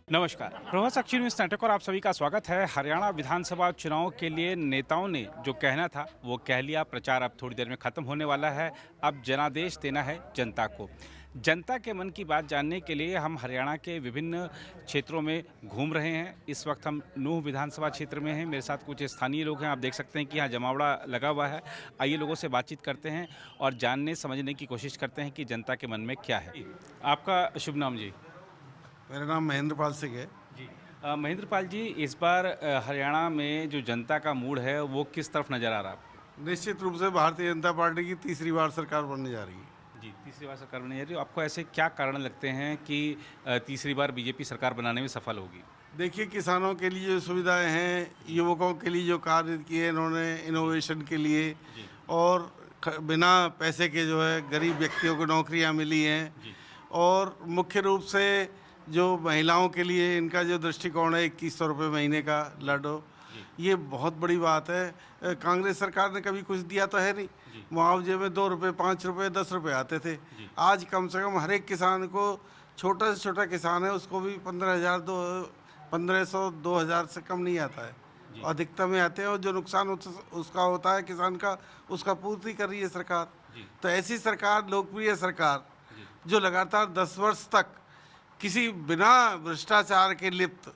नमस्कार, प्रभात साक्षी news network और आप सभी का स्वागत है। हरियाणा विधानसभा चुनाव के लिए नेताओं ने जो कहना था वो कह लिया। प्रचार अब थोड़ी देर में ख़त्म होने वाला है। अब जनादेश देना है जनता को। जनता के मन की बात जानने के लिए हम हरियाणा के विभिन्न क्षेत्रों में घूम रहे हैं। इस वक्त हम नूंह विधानसभा क्षेत्र में हैं। मेरे साथ कुछ स्थानीय लोग हैं। आप देख सकते हैं कि यहाँ जमावड़ा लगा हुआ है। आइए लोगों से बातचीत करते हैं और जानने समझने की कोशिश करते हैं कि जनता के मन में क्या है। आपका शुभ नाम जी? मेरा नाम महेंद्र पाल सिंह है। जी। महेंद्र पाल जी, इस बार हरियाणा में जो जनता का मूड है वो किस तरफ नज़र आ रहा है आपको? निश्चित रूप से भारतीय जनता पार्टी की तीसरी बार सरकार बनने जा रही है। जी, तीसरी बार सरकार बनने जा रही है। आपको ऐसे क्या कारण लगते हैं कि तीसरी बार बीजेपी सरकार बनाने में सफल होगी? देखिए, किसानों के लिए जो सुविधाएं हैं, युवकों के लिए जो कार्य किए इन्होंने इनोवेशन के लिए, और बिना पैसे के जो है गरीब व्यक्तियों को नौकरियां मिली हैं, और मुख्य रूप से जो महिलाओं के लिए इनका जो दृष्टिकोण है 2100 रुपये महीने का लाडो, ये बहुत बड़ी बात है। कांग्रेस सरकार ने कभी कुछ दिया तो है नहीं। मुआवजे में 2 रुपये, 5 रुपये, 10 रुपये आते थे। आज कम से कम हर एक किसान को, छोटा से छोटा किसान है उसको भी 1500 2000 से कम नहीं आता है। अधिकतम में आते हैं, और जो नुकसान उसका होता है किसान का, उसका पूर्ति कर रही है सरकार। तो ऐसी सरकार, लोकप्रिय सरकार, जो लगातार 10 वर्ष तक किसी बिना भ्रष्टाचार के लिप्त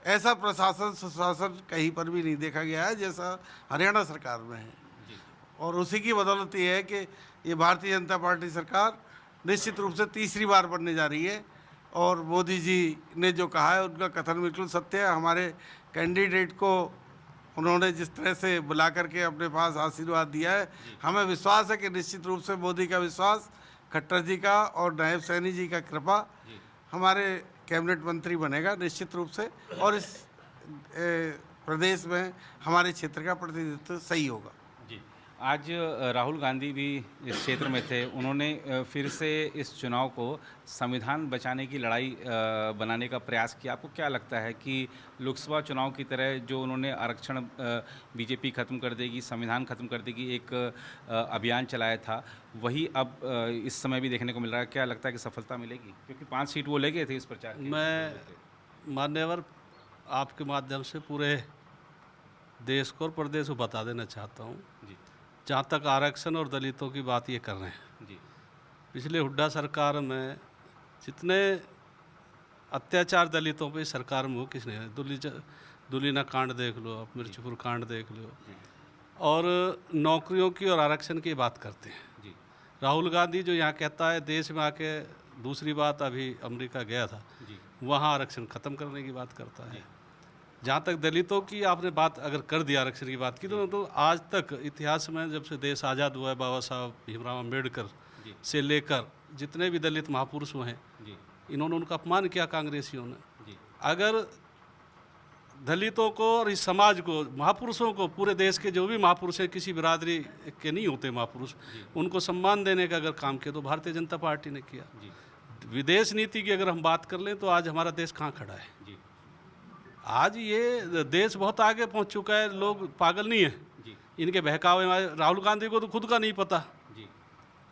ऐसा प्रशासन सुशासन कहीं पर भी नहीं देखा गया है जैसा हरियाणा सरकार में है। और उसी की बदौलत ये है कि ये भारतीय जनता पार्टी सरकार निश्चित रूप से तीसरी बार बनने जा रही है। और मोदी जी ने जो कहा है उनका कथन बिल्कुल सत्य है। हमारे कैंडिडेट को उन्होंने जिस तरह से बुला करके अपने पास आशीर्वाद दिया है, हमें विश्वास है कि निश्चित रूप से मोदी का विश्वास, खट्टर जी का और नायब सैनी जी का कृपा हमारे कैबिनेट मंत्री बनेगा निश्चित रूप से, और इस प्रदेश में हमारे क्षेत्र का प्रतिनिधित्व सही होगा। जी। आज राहुल गांधी भी इस क्षेत्र में थे। उन्होंने फिर से इस चुनाव को संविधान बचाने की लड़ाई बनाने का प्रयास किया। आपको क्या लगता है कि लोकसभा चुनाव की तरह जो उन्होंने आरक्षण बीजेपी ख़त्म कर देगी, संविधान ख़त्म कर देगी, एक अभियान चलाया था, वही अब इस समय भी देखने को मिल रहा है? क्या लगता है कि सफलता मिलेगी? क्योंकि 5 सीट वो ले गए थे इस प्रचार के। मैं मान्यवर आपके माध्यम से पूरे देश को और प्रदेश को बता देना चाहता हूँ। जी। जहाँ तक आरक्षण और दलितों की बात ये कर रहे हैं, जी। पिछले हुड्डा सरकार में जितने अत्याचार दलितों पे सरकार में हो, किसने, दुलीना कांड देख लो, आप मिर्चपुर कांड देख लो, और नौकरियों की और आरक्षण की बात करते हैं। जी। राहुल गांधी जो यहाँ कहता है देश में आके, दूसरी बात अभी अमेरिका गया था, वहाँ आरक्षण ख़त्म करने की बात करता है। जहाँ तक दलितों की आपने बात अगर कर दी, आरक्षण की बात की, तो आज तक इतिहास में जब से देश आज़ाद हुआ है, बाबा साहब भीमराव अम्बेडकर से लेकर जितने भी दलित महापुरुष हुए हैं, इन्होंने उनका अपमान किया कांग्रेसियों ने। अगर दलितों को और इस समाज को, महापुरुषों को, पूरे देश के जो भी महापुरुष हैं, किसी बिरादरी के नहीं होते महापुरुष, उनको सम्मान देने का अगर काम किया तो भारतीय जनता पार्टी ने किया। विदेश नीति की अगर हम बात कर लें तो आज हमारा देश कहाँ खड़ा है? आज ये देश बहुत आगे पहुंच चुका है। लोग पागल नहीं है इनके बहकावे में। राहुल गांधी को तो खुद का नहीं पता,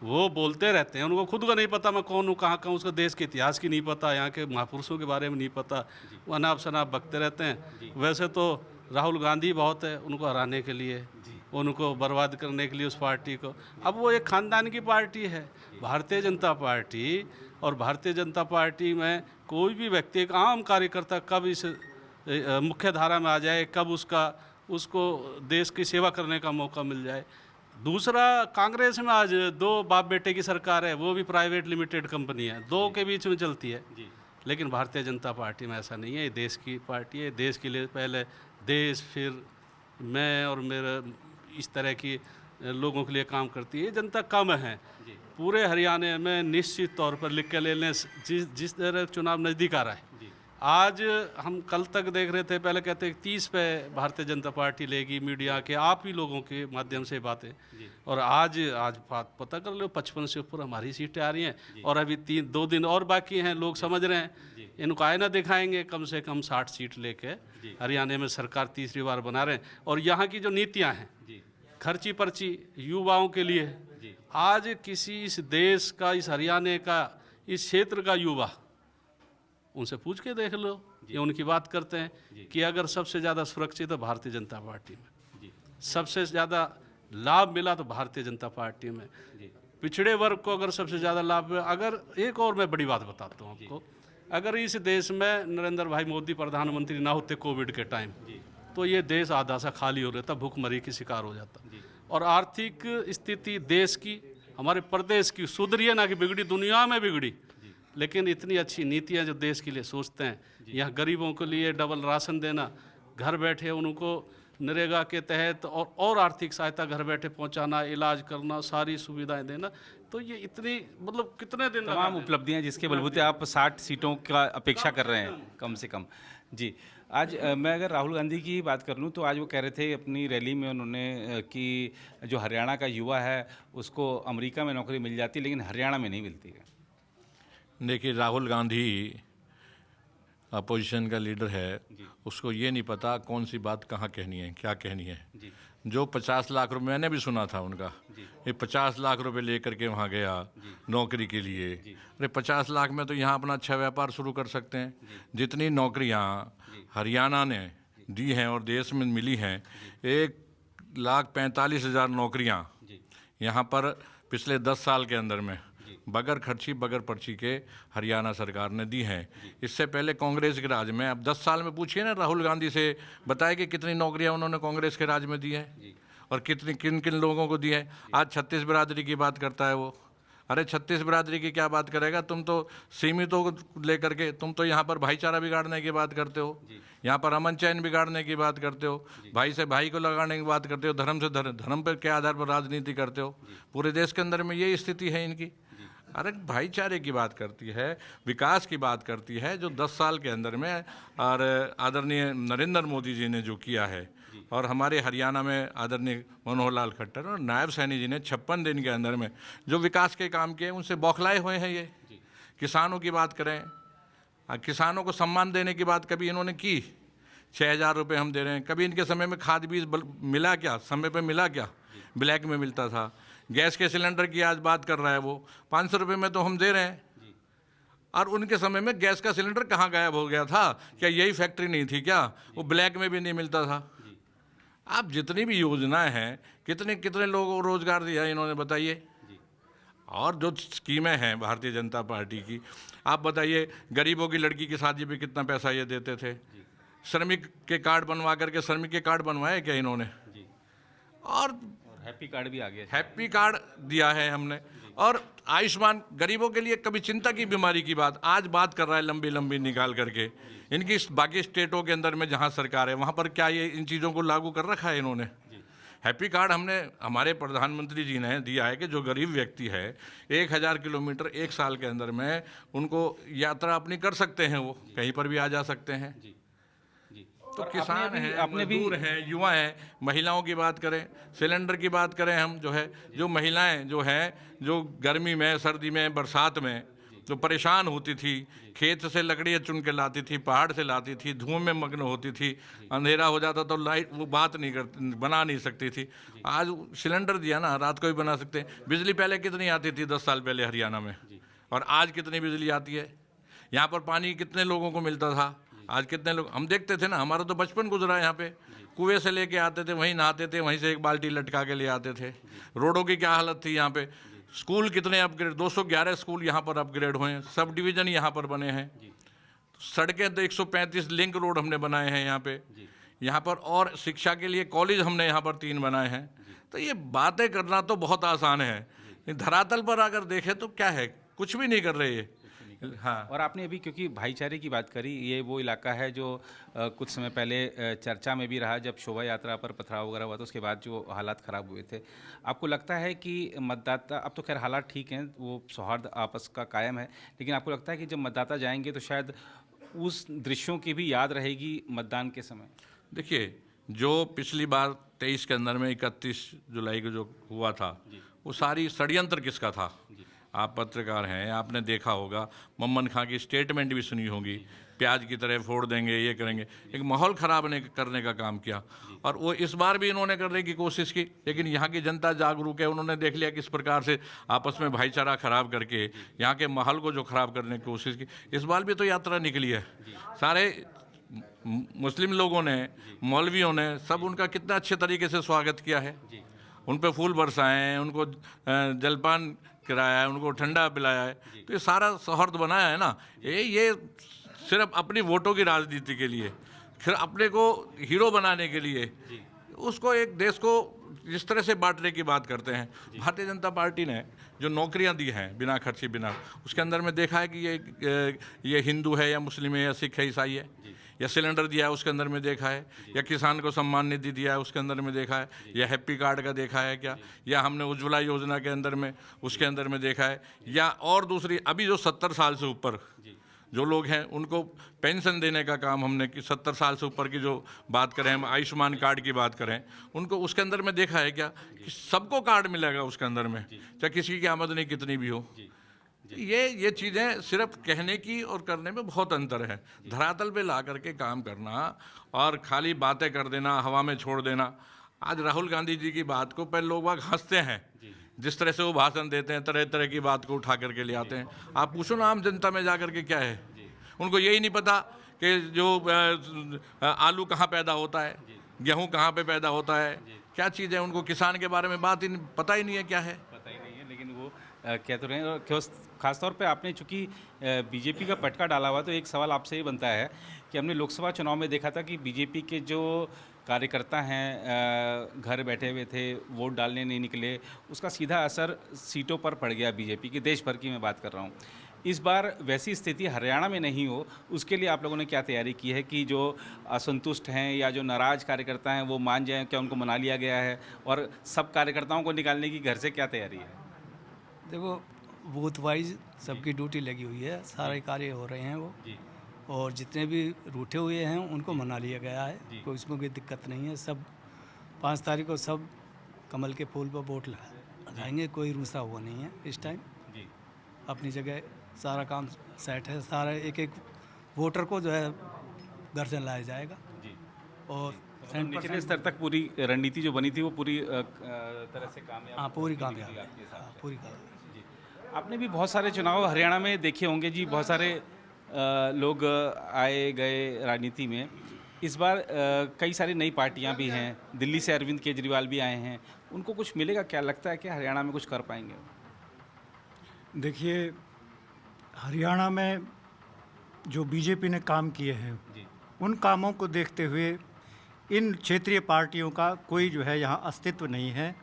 वो बोलते रहते हैं, उनको खुद का नहीं पता मैं कौन हूँ, कहाँ का, उसको देश के इतिहास की नहीं पता, यहाँ के महापुरुषों के बारे में नहीं पता, वो अनाप शनाप बकते रहते हैं। वैसे तो राहुल गांधी बहुत है उनको हराने के लिए, उनको बर्बाद करने के लिए, उस पार्टी को। अब वो एक खानदान की पार्टी है भारतीय जनता पार्टी, और भारतीय जनता पार्टी में कोई भी व्यक्ति, एक आम कार्यकर्ता कब इस मुख्य धारा में आ जाए, कब उसको देश की सेवा करने का मौका मिल जाए। दूसरा, कांग्रेस में आज 2 बाप बेटे की सरकार है, वो भी प्राइवेट लिमिटेड कंपनी है, 2 के बीच में चलती है। लेकिन भारतीय जनता पार्टी में ऐसा नहीं है। ये देश की पार्टी है, देश के लिए पहले देश, फिर मैं और मेरे, इस तरह की लोगों के लिए काम करती है। जनता कम है पूरे हरियाणा में, निश्चित तौर पर लिख के ले लें। जिस तरह चुनाव नज़दीक आ रहा है, आज हम कल तक देख रहे थे, पहले कहते 30 पे भारतीय जनता पार्टी लेगी, मीडिया के आप ही लोगों के माध्यम से बातें, और आज बात पता कर लो 55 से ऊपर हमारी सीटें आ रही हैं, और अभी 2 दिन और बाकी हैं। लोग समझ रहे हैं इनको आईना दिखाएंगे, कम से कम 60 सीट लेके हरियाणा में सरकार तीसरी बार बना रहे हैं। और यहाँ की जो नीतियाँ हैं, खर्ची पर्ची युवाओं के लिए, आज किसी इस देश का, इस हरियाणा का, इस क्षेत्र का युवा उनसे पूछ के देख लो, ये उनकी बात करते हैं कि अगर सबसे ज़्यादा सुरक्षित है भारतीय जनता पार्टी में, सबसे ज़्यादा लाभ मिला तो भारतीय जनता पार्टी में, पिछड़े वर्ग को अगर सबसे ज़्यादा लाभ मिला, अगर एक और मैं बड़ी बात बताता हूँ आपको, अगर इस देश में नरेंद्र भाई मोदी प्रधानमंत्री ना होते कोविड के टाइम, तो ये देश आधा सा खाली हो रहता, भूखमरी की शिकार हो जाता, और आर्थिक स्थिति देश की, हमारे प्रदेश की सुधरी है ना कि बिगड़ी, दुनिया में बिगड़ी, लेकिन इतनी अच्छी नीतियाँ जो देश के लिए सोचते हैं, यहाँ गरीबों के लिए डबल राशन देना, घर बैठे उनको नरेगा के तहत और आर्थिक सहायता घर बैठे पहुंचाना, इलाज करना, सारी सुविधाएं देना, तो ये इतनी मतलब कितने दिन तमाम उपलब्धियां जिसके बलबूते आप 60 सीटों का अपेक्षा कर रहे हैं कम से कम। जी, आज मैं अगर राहुल गांधी की बात कर लूँ तो आज वो कह रहे थे अपनी रैली में उन्होंने कि जो हरियाणा का युवा है उसको अमेरिका में नौकरी मिल जाती है लेकिन हरियाणा में नहीं मिलती है। देखिए, राहुल गांधी अपोजिशन का लीडर है, उसको ये नहीं पता कौन सी बात कहाँ कहनी है, क्या कहनी है। जो 50 लाख रुपए, मैंने भी सुना था उनका, ये 50 लाख रुपए लेकर के वहाँ गया नौकरी के लिए। अरे 50 लाख में तो यहाँ अपना अच्छा व्यापार शुरू कर सकते हैं। जितनी नौकरियाँ हरियाणा ने दी हैं और देश में मिली हैं, 1,45,000 नौकरियाँ यहाँ पर पिछले 10 साल के अंदर में बगैर खर्ची बगैर पर्ची के हरियाणा सरकार ने दी हैं। इससे पहले कांग्रेस के राज में, अब 10 साल में पूछिए ना राहुल गांधी से, बताए कि कितनी नौकरियां उन्होंने कांग्रेस के राज में दी है और कितनी किन किन लोगों को दी है। आज 36 बिरादरी की बात करता है वो। अरे 36 बिरादरी की क्या बात करेगा, तुम तो सीमितों को लेकर के, तुम तो यहाँ पर भाईचारा बिगाड़ने की बात करते हो, यहाँ पर अमन चैन बिगाड़ने की बात करते हो, भाई से भाई को लगाने की बात करते हो, धर्म से धर्म पर के आधार पर राजनीति करते हो। पूरे देश के अंदर में यही स्थिति है इनकी। अरे भाईचारे की बात करती है, विकास की बात करती है, जो 10 साल के अंदर में और आदरणीय नरेंद्र मोदी जी ने जो किया है, और हमारे हरियाणा में आदरणीय मनोहर लाल खट्टर और नायब सैनी जी ने 56 दिन के अंदर में जो विकास के काम किए, उनसे बौखलाए हुए हैं ये। किसानों की बात करें, किसानों को सम्मान देने की बात कभी इन्होंने की? 6,000 रुपये हम दे रहे हैं। कभी इनके समय में खाद बीज मिला क्या? समय पे मिला क्या? ब्लैक में मिलता था। गैस के सिलेंडर की आज बात कर रहा है वो, 500 रुपये में तो हम दे रहे हैं, और उनके समय में गैस का सिलेंडर कहाँ गायब हो गया था? क्या यही फैक्ट्री नहीं थी क्या? वो ब्लैक में भी नहीं मिलता था। आप जितनी भी योजनाएं हैं, कितने कितने लोगों को रोजगार दिया इन्होंने, बताइए। और जो स्कीमें हैं भारतीय जनता पार्टी की, आप बताइए, गरीबों की लड़की की शादी पे कितना पैसा ये देते थे। श्रमिक के कार्ड बनवा करके, श्रमिक के कार्ड बनवाए क्या इन्होंने? और हैप्पी कार्ड भी आ गया, हैप्पी कार्ड दिया है हमने। और आयुष्मान, गरीबों के लिए कभी चिंता की बीमारी की बात आज बात कर रहा है लंबी लंबी निकाल करके। इनकी बाकी स्टेटों के अंदर में जहां सरकार है वहां पर क्या ये इन चीज़ों को लागू कर रखा है इन्होंने? हैप्पी कार्ड हमने, हमारे प्रधानमंत्री जी ने दिया है कि जो गरीब व्यक्ति है 1,000 किलोमीटर 1 साल के अंदर में उनको यात्रा अपनी कर सकते हैं, वो कहीं पर भी आ जा सकते हैं। तो किसान हैं, मजदूर हैं, युवा हैं, महिलाओं की बात करें, सिलेंडर की बात करें, हम जो है, जो महिलाएं जो हैं, जो गर्मी में, सर्दी में, बरसात में जो परेशान होती थी, खेत से लकड़ियाँ चुन के लाती थी, पहाड़ से लाती थी, धुएं में मग्न होती थी, अंधेरा हो जाता तो लाइट वो बात नहीं करती, बना नहीं सकती थी। आज सिलेंडर दिया ना, रात को भी बना सकते हैं। बिजली पहले कितनी आती थी 10 साल पहले हरियाणा में, और आज कितनी बिजली आती है? यहाँ पर पानी कितने लोगों को मिलता था, आज कितने लोग, हम देखते थे ना, हमारा तो बचपन गुजरा यहाँ पे, कुएं से लेके आते थे, वहीं नहाते थे, वहीं से एक बाल्टी लटका के ले आते थे। रोडों की क्या हालत थी यहाँ पे, स्कूल कितने अपग्रेड, 211 स्कूल यहाँ पर अपग्रेड हुए हैं, सब डिवीज़न यहाँ पर बने हैं। सड़कें तो 135 लिंक रोड हमने बनाए हैं यहाँ पे, यहाँ पर, और शिक्षा के लिए कॉलेज हमने यहाँ पर 3 बनाए हैं। तो ये बातें करना तो बहुत आसान है, धरातल पर अगर देखें तो क्या है, कुछ भी नहीं कर रहे ये। हाँ, और आपने अभी क्योंकि भाईचारे की बात करी, ये वो इलाका है जो कुछ समय पहले चर्चा में भी रहा, जब शोभा यात्रा पर पथराव वगैरह हुआ तो उसके बाद जो हालात ख़राब हुए थे। आपको लगता है कि मतदाता, अब तो खैर हालात ठीक हैं, वो सौहार्द आपस का कायम है, लेकिन आपको लगता है कि जब मतदाता जाएंगे तो शायद उस दृश्यों की भी याद रहेगी मतदान के समय? देखिए, जो पिछली बार 23 के अंदर में 31 जुलाई को जो हुआ था, वो सारी षड्यंत्र किसका था? आप पत्रकार हैं, आपने देखा होगा, मम्मन खां की स्टेटमेंट भी सुनी होगी। प्याज की तरह फोड़ देंगे, ये करेंगे, एक माहौल ख़राब करने का काम किया। और वो इस बार भी इन्होंने करने की कोशिश की, लेकिन यहाँ की जनता जागरूक है, उन्होंने देख लिया किस प्रकार से आपस में भाईचारा ख़राब करके यहाँ के माहौल को जो ख़राब करने की कोशिश की। इस बार भी तो यात्रा निकली है, सारे मुस्लिम लोगों ने, मौलवियों ने सब उनका कितना अच्छे तरीके से स्वागत किया है, उन पे फूल बरसाए हैं, उनको जलपान कराया है, उनको ठंडा पिलाया है। तो ये सारा सौहार्द बनाया है ना, ये सिर्फ अपनी वोटों की राजनीति के लिए, फिर अपने को हीरो बनाने के लिए, उसको एक देश को जिस तरह से बांटने की बात करते हैं। भारतीय जनता पार्टी ने जो नौकरियां दी हैं बिना खर्ची बिना, उसके अंदर में देखा है कि ये हिंदू है या मुस्लिम है या सिख है ईसाई है, या सिलेंडर दिया है उसके अंदर में देखा है, या किसान को सम्मान निधि दिया है उसके अंदर में देखा है, या हैप्पी कार्ड का देखा है क्या, या हमने उज्ज्वला योजना के अंदर में उसके अंदर में देखा है, या और दूसरी अभी जो 70 साल से ऊपर जो लोग हैं उनको पेंशन देने का काम हमने कि 70 साल से ऊपर की जो बात करें, हम आयुष्मान कार्ड की बात करें, उनको उसके अंदर में देखा है क्या कि सबको कार्ड मिलेगा उसके अंदर में, चाहे किसी की आमदनी कितनी भी हो। ये चीज़ें सिर्फ कहने की और करने में बहुत अंतर है। धरातल पे ला करके काम करना और खाली बातें कर देना, हवा में छोड़ देना। आज राहुल गांधी जी की बात को पहले लोग बाग हंसते हैं, जिस तरह से वो भाषण देते हैं, तरह तरह की बात को उठा करके ले आते हैं। आप पूछो ना आम जनता में जा करके क्या है, उनको यही नहीं पता कि जो आलू कहाँ पैदा होता है, गेहूँ कहाँ पे पैदा होता है, क्या चीज़ है, उनको किसान के बारे में बात ही पता ही नहीं है क्या है। पता ही नहीं है, लेकिन वो कह तो रहे हैं। और खासतौर पे आपने चूंकि बीजेपी का पटका डाला हुआ, तो एक सवाल आपसे ये बनता है कि हमने लोकसभा चुनाव में देखा था कि बीजेपी के जो कार्यकर्ता हैं घर बैठे हुए थे, वोट डालने नहीं निकले, उसका सीधा असर सीटों पर पड़ गया बीजेपी की, देश भर की मैं बात कर रहा हूँ। इस बार वैसी स्थिति हरियाणा में नहीं हो, उसके लिए आप लोगों ने क्या तैयारी की है कि जो असंतुष्ट हैं या जो नाराज़ कार्यकर्ता हैं वो मान जाएं? क्या उनको मना लिया गया है? और सब कार्यकर्ताओं को निकालने की घर से क्या तैयारी है? देखो, बूथ वाइज सबकी ड्यूटी लगी हुई है, सारे कार्य हो रहे हैं वो, और जितने भी रूठे हुए हैं उनको मना लिया गया है, कोई इसमें कोई दिक्कत नहीं है। सब 5 तारीख को सब कमल के फूल पर वोट लगाएंगे, कोई रूसा हुआ नहीं है इस टाइम। अपनी जगह सारा काम सेट है, सारा एक एक वोटर को जो है घर से लाया जाएगा। और निचले स्तर तक पूरी रणनीति जो बनी थी वो पूरी तरह से कामयाब? हाँ, पूरी कामयाब है, पूरी कामयाब। आपने भी बहुत सारे चुनाव हरियाणा में देखे होंगे जी, बहुत सारे लोग आए गए राजनीति में। इस बार कई सारी नई पार्टियां भी हैं, दिल्ली से अरविंद केजरीवाल भी आए हैं, उनको कुछ मिलेगा? क्या लगता है कि हरियाणा में कुछ कर पाएंगे? देखिए, हरियाणा में जो बीजेपी ने काम किए हैं उन कामों को देखते हुए इन क्षेत्रीय पार्टियों का कोई जो है यहाँ अस्तित्व नहीं है।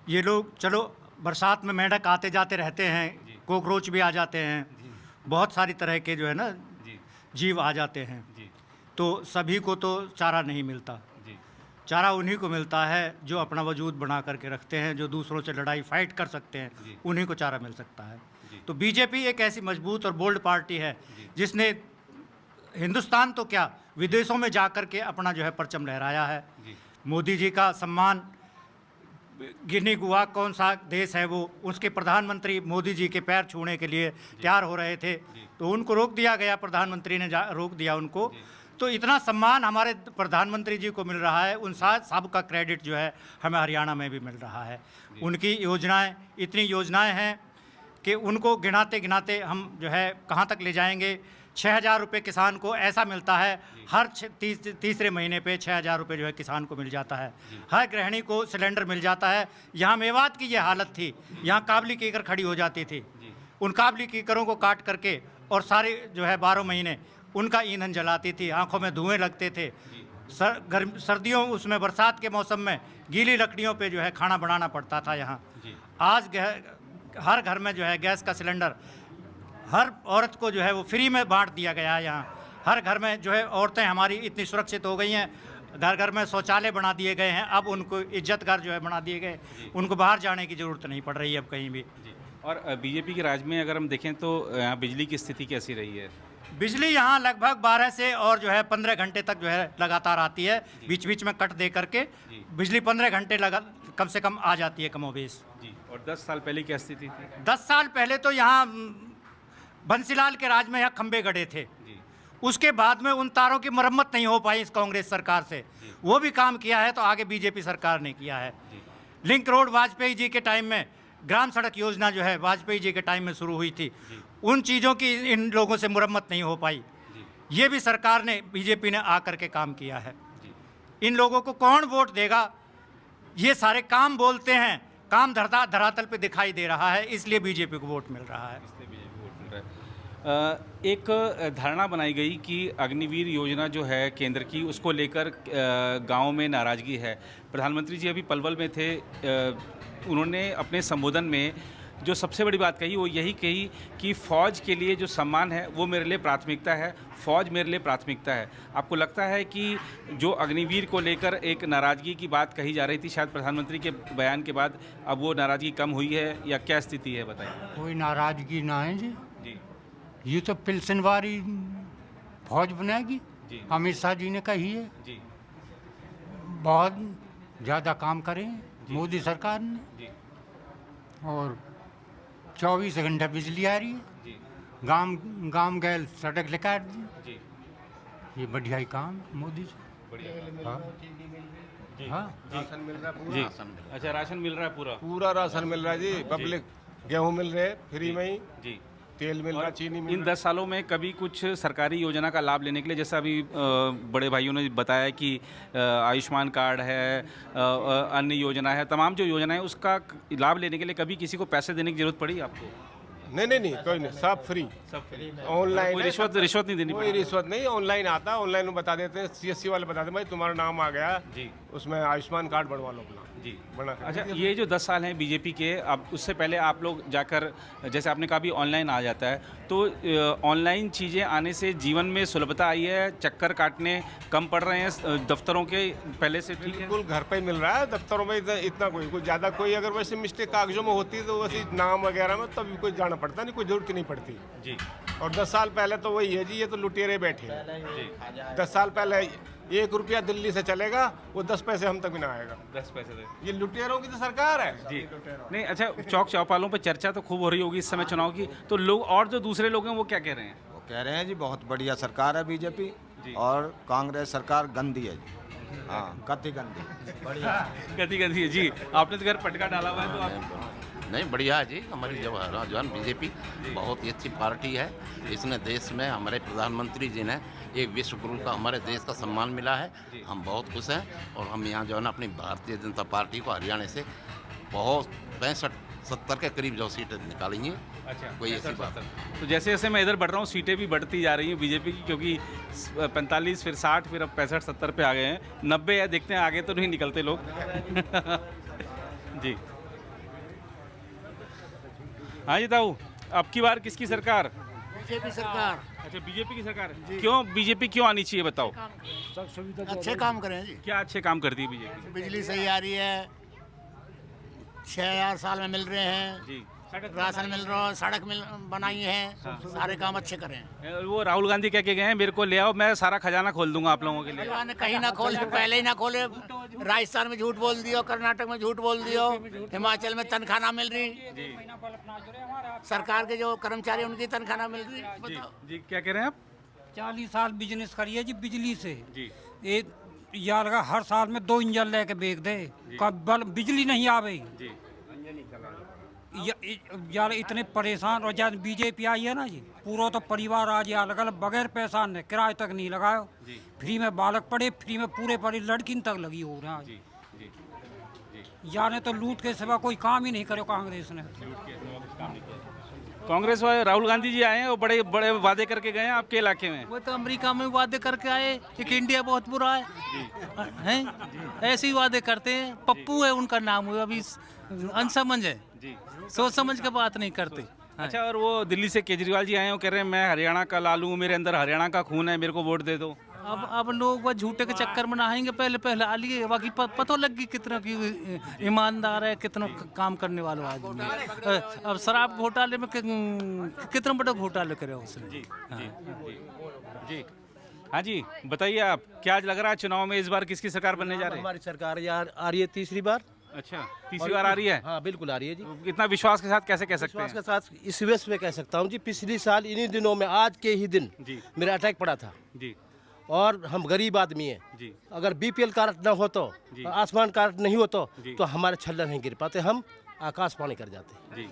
ये लोग, चलो बरसात में मेंढक आते जाते रहते हैं, कॉकरोच भी आ जाते हैं, बहुत सारी तरह के जो है ना जीव आ जाते हैं, तो सभी को तो चारा नहीं मिलता। चारा उन्हीं को मिलता है जो अपना वजूद बना करके रखते हैं, जो दूसरों से लड़ाई फाइट कर सकते हैं, उन्हीं को चारा मिल सकता है। तो बीजेपी एक ऐसी मजबूत और बोल्ड पार्टी है जिसने हिंदुस्तान तो क्या, विदेशों में जा कर के अपना जो है परचम लहराया है। मोदी जी का सम्मान, गिनी गुआ कौन सा देश है वो, उसके प्रधानमंत्री मोदी जी के पैर छूने के लिए तैयार हो रहे थे, तो उनको रोक दिया गया, प्रधानमंत्री ने रोक दिया उनको। तो इतना सम्मान हमारे प्रधानमंत्री जी को मिल रहा है, उन सब का क्रेडिट जो है हमें हरियाणा में भी मिल रहा है। उनकी योजनाएं, इतनी योजनाएं हैं कि उनको गिनाते गिनाते हम जो है कहाँ तक ले जाएंगे। 6,000 रुपये किसान को ऐसा मिलता है, हर तीसरे महीने पे 6,000 रुपये जो है किसान को मिल जाता है। हर गृहिणी को सिलेंडर मिल जाता है। यहाँ मेवात की ये हालत थी, यहाँ काबली कीकर खड़ी हो जाती थी, उन काबली कीकरों को काट करके और सारे जो है 12 महीने उनका ईंधन जलाती थी, आंखों में धुएं लगते थे। सर्दियों उसमें बरसात के मौसम में गीली लकड़ियों पे जो है खाना बनाना पड़ता था यहाँ। आज हर घर में जो है गैस का सिलेंडर हर औरत को जो है वो फ्री में बांट दिया गया है। यहाँ हर घर में जो है औरतें हमारी इतनी सुरक्षित हो गई हैं, घर घर में शौचालय बना दिए गए हैं, अब उनको इज्जतगार जो है बना दिए गए, उनको बाहर जाने की ज़रूरत नहीं पड़ रही है अब कहीं भी। और बीजेपी के राज में अगर हम देखें तो यहाँ बिजली की स्थिति कैसी रही है? बिजली यहाँ लगभग 12 से और जो है 15 घंटे तक जो है लगातार आती है, बीच बीच में कट दे करके बिजली 15 घंटे कम से कम आ जाती है कमोबेश। और 10 साल पहले क्या स्थिति थी? 10 साल पहले तो यहाँ बंसीलाल के राज में यहाँ खंबे गड़े थे, उसके बाद में उन तारों की मरम्मत नहीं हो पाई इस कांग्रेस सरकार से। वो भी काम किया है तो आगे बीजेपी सरकार ने किया है। लिंक रोड वाजपेयी जी के टाइम में, ग्राम सड़क योजना जो है वाजपेयी जी के टाइम में शुरू हुई थी, उन चीज़ों की इन लोगों से मुरम्मत नहीं हो पाई। ये भी सरकार ने, बीजेपी ने आकर के काम किया है। इन लोगों को कौन वोट देगा? ये सारे काम बोलते हैं, काम धरातल पे दिखाई दे रहा है, इसलिए बीजेपी को वोट मिल रहा है। एक धारणा बनाई गई कि अग्निवीर योजना जो है केंद्र की, उसको लेकर गांव में नाराज़गी है। प्रधानमंत्री जी अभी पलवल में थे, उन्होंने अपने संबोधन में जो सबसे बड़ी बात कही वो यही कही कि फ़ौज के लिए जो सम्मान है वो मेरे लिए प्राथमिकता है, फ़ौज मेरे लिए प्राथमिकता है। आपको लगता है कि जो अग्निवीर को लेकर एक नाराज़गी की बात कही जा रही थी, शायद प्रधानमंत्री के बयान के बाद अब वो नाराज़गी कम हुई है या क्या स्थिति है, बताइए। कोई नाराजगी ना है जी। जी ये तो पिलसनवारी फौज बनाएगी, जी। अमित शाह जी ने कही है। जी बहुत ज़्यादा काम करें मोदी सरकार ने, जी और 24 घंटा बिजली आ रही है, जी गांव गांव गैल सड़क लिखा दी। जी ये बढ़िया ही काम है मोदी से। हाँ हाँ राशन मिल रहा है जी। अच्छा, राशन मिल रहा है पूरा? पूरा राशन मिल रहा है जी। पब्लिक गेहूं मिल रहे फ्री में ही, जी। तेल मिल रहा, चीनी मिल इन 10 सालों में कभी कुछ सरकारी योजना का लाभ लेने के लिए, जैसा अभी बड़े भाइयों ने बताया कि आयुष्मान कार्ड है, अन्य योजना है, तमाम जो योजना है उसका लाभ लेने के लिए कभी किसी को पैसे देने की जरूरत पड़ी आपको? नहीं कोई नहीं, सब फ्री। सब फ्री, ऑनलाइन कोई है, रिश्वत नहीं देनी कोई पड़ी? रिश्वत नहीं, ऑनलाइन आता है, ऑनलाइन में बता देते हैं, CSC वाले बता देते हैं भाई तुम्हारा नाम आ गया जी उसमें आयुष्मान कार्ड बनवा लो अपना, जी। बना कर। अच्छा, ये जो 10 साल हैं बीजेपी के, अब उससे पहले आप लोग जाकर, जैसे आपने कहा भी ऑनलाइन आ जाता है, तो ऑनलाइन चीज़ें आने से जीवन में सुलभता आई है, चक्कर काटने कम पड़ रहे हैं दफ्तरों के पहले से? ठीक है, बिल्कुल घर पे ही मिल रहा है, दफ्तरों में इतना कोई ज़्यादा कोई अगर वैसे मिस्टेक कागजों में होती है तो वैसे नाम वगैरह में तभी कोई जाना पड़ता नहीं, कोई जरूरत नहीं पड़ती जी और 10 साल पहले तो वही है जी, ये तो लुटेरे बैठे हैं। 10 साल पहले 1 रुपया दिल्ली से चलेगा, वो 10 पैसे हम तक भी ना आएगा। 10 पैसे दे ये लुटेरों की तो सरकार है जी। नहीं, अच्छा, चौक चौपालों पर चर्चा तो खूब हो रही होगी इस समय चुनाव की, तो लोग और जो दूसरे लोग हैं वो क्या कह रहे हैं? वो कह रहे हैं जी बहुत बढ़िया सरकार है बीजेपी, और कांग्रेस सरकार गंदी है जी। हाँ, कति गंदी। गति गति है जी। आपने तो घर पटका डाला हुआ है, तो आप नहीं, बढ़िया है जी। हमारी जो बीजेपी बहुत ही अच्छी पार्टी है। इसने देश में हमारे प्रधानमंत्री जी ने एक विश्व गुरु का हमारे देश का सम्मान मिला है। हम बहुत खुश हैं और हम यहाँ जो है ना अपनी भारतीय जनता पार्टी को हरियाणा से बहुत 65-70 के करीब जो सीटें निकालेंगे। अच्छा, कोई ऐसी बात है। तो जैसे जैसे मैं इधर बढ़ रहा हूँ सीटें भी बढ़ती जा रही हैं बीजेपी की, क्योंकि 45 फिर 60 फिर अब 65-70 पे आ गए हैं, 90 है, देखते हैं आगे तो नहीं निकलते लोग। जी हाँ जी ताऊ, अब की बार किसकी सरकार? बीजेपी सरकार। अच्छा, बीजेपी की सरकार। क्यों बीजेपी क्यों आनी चाहिए, बताओ? अच्छे काम करें जी। क्या अच्छे काम करती है बीजेपी? बिजली सही आ रही है, 6000 साल में मिल रहे हैं जी। राशन मिल रहा है, सड़क बनाई है, सारे काम अच्छे करें। वो राहुल गांधी कह के गए हैं मेरे को ले आओ, मैं सारा खजाना खोल दूंगा आप लोगों के लिए। भगवान ने कहीं ना खोले, पहले ही ना खोले। राजस्थान में झूठ बोल दियो, कर्नाटक में झूठ बोल दियो, हिमाचल में तनख्वाह ना मिल रही, सरकार के जो कर्मचारी उनकी तनख्वाह ना मिल रही। बताओ जी, क्या कह रहे हैं आप? 40 साल बिजनेस करिए जी बिजली से। जी। ये या लगा हर साल में 2 इंजन लेके बेच दे, कब बिजली नहीं आवे जी। यार इतने परेशान। और जब बीजेपी आई है ना जी, पूरा तो परिवार आज अलग अलग बगैर पैसा ने किराए तक नहीं लगायो, फ्री में बालक पढ़े, फ्री में पूरे पढ़े लड़की तक लगी हो रहा है। याने तो लूट के सिवा कोई काम ही नहीं करे कांग्रेस ने। कांग्रेस वाले राहुल गांधी जी आए हैं और बड़े बड़े वादे करके गए हैं आपके इलाके में। वो तो अमेरिका में वादे करके आए कि इंडिया बहुत बुरा है, ऐसे ही वादे करते हैं। पप्पू है उनका नाम, अभी अनसमझ है, सोच समझ के बात नहीं करते। अच्छा, और वो दिल्ली से केजरीवाल जी आए हैं, वो कह रहे हैं मैं हरियाणा का लालू हूँ, मेरे अंदर हरियाणा का खून है, मेरे को वोट दे दो। अब लोग वो झूठे के चक्कर में नहाएंगे, पहले आ लिए, बाकी पता लग गई कितना की ईमानदार है, कितना काम करने वाला आदमी है। अब शराब घोटाले में कितना बड़ा घोटाला करे उसने। जी जी हाँ जी, बताइए आप, क्या लग रहा है चुनाव में इस बार किसकी सरकार बनने जा रही है? हमारी सरकार यार आ रही है तीसरी बार, अच्छा, तीसरी बार आ रही है? हाँ बिल्कुल आ रही है जी। इतना विश्वास के साथ कैसे कह सकते विश्वास हैं? के साथ इस वेश में कह सकता हूँ जी, पिछली साल इन्हीं दिनों में आज के ही दिन जी मेरा अटैक पड़ा था जी और हम गरीब आदमी हैं। जी अगर बीपीएल कार्ड न हो तो, आसमान कार्ड नहीं हो तो हमारे छल्ला नहीं गिर पाते, हम आकाश पानी कर जाते। जी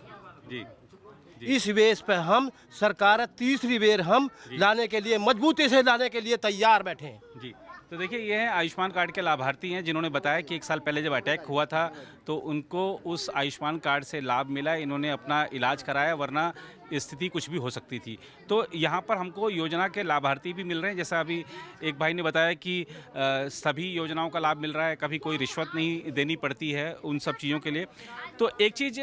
जी इस वेश पे हम सरकार तीसरी बेर हम लाने के लिए, मजबूती से लाने के लिए तैयार बैठे हैं जी। तो देखिए, ये हैं आयुष्मान कार्ड के लाभार्थी हैं जिन्होंने बताया कि 1 साल पहले जब अटैक हुआ था तो उनको उस आयुष्मान कार्ड से लाभ मिला, इन्होंने अपना इलाज कराया, वरना स्थिति कुछ भी हो सकती थी। तो यहाँ पर हमको योजना के लाभार्थी भी मिल रहे हैं, जैसा अभी एक भाई ने बताया कि सभी योजनाओं का लाभ मिल रहा है, कभी कोई रिश्वत नहीं देनी पड़ती है उन सब चीज़ों के लिए। तो एक चीज़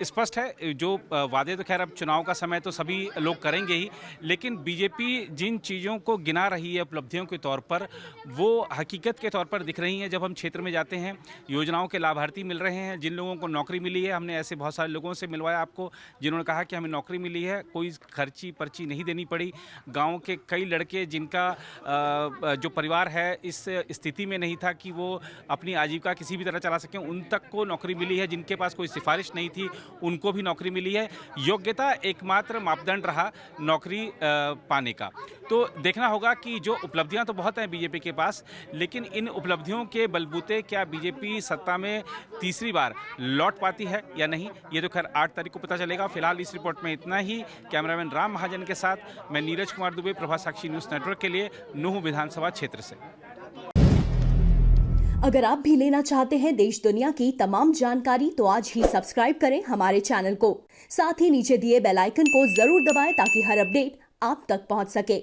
स्पष्ट है, जो वादे तो खैर अब चुनाव का समय तो सभी लोग करेंगे ही, लेकिन बीजेपी जिन चीज़ों को गिना रही है उपलब्धियों के तौर पर, वो हकीकत के तौर पर दिख रही हैं। जब हम क्षेत्र में जाते हैं, योजनाओं के लाभार्थी मिल रहे हैं, जिन लोगों को नौकरी मिली है, हमने ऐसे बहुत सारे लोगों से मिलवाया आपको जिन्होंने कहा कि हमें नौकरी मिली है, कोई खर्ची पर्ची नहीं देनी पड़ी। गांव के कई लड़के जिनका जो परिवार है इस स्थिति में नहीं था कि वो अपनी आजीविका किसी भी तरह चला सकें, उन तक को नौकरी मिली है। जिनके पास कोई सिफारिश नहीं थी उनको भी नौकरी मिली है। योग्यता एकमात्र मापदंड रहा नौकरी पाने का। तो देखना होगा कि जो उपलब्धियां तो बहुत हैं बीजेपी के पास, लेकिन इन उपलब्धियों के बलबूते क्या बीजेपी सत्ता में तीसरी बार लौट पाती है या नहीं, ये तो खैर 8 तारीख को पता चलेगा। फिलहाल इस रिपोर्ट में इतना ही। कैमरामैन राम महाजन के साथ मैं नीरज कुमार दुबे, प्रभा साक्षी न्यूज़ नेटवर्क के लिए, नूह विधानसभा क्षेत्र से। अगर आप भी लेना चाहते हैं देश दुनिया की तमाम जानकारी तो आज ही सब्सक्राइब करें हमारे चैनल को। साथ ही नीचे दिए बेल आइकन को जरूर दबाएं ताकि हर अपडेट आप तक पहुंच सके।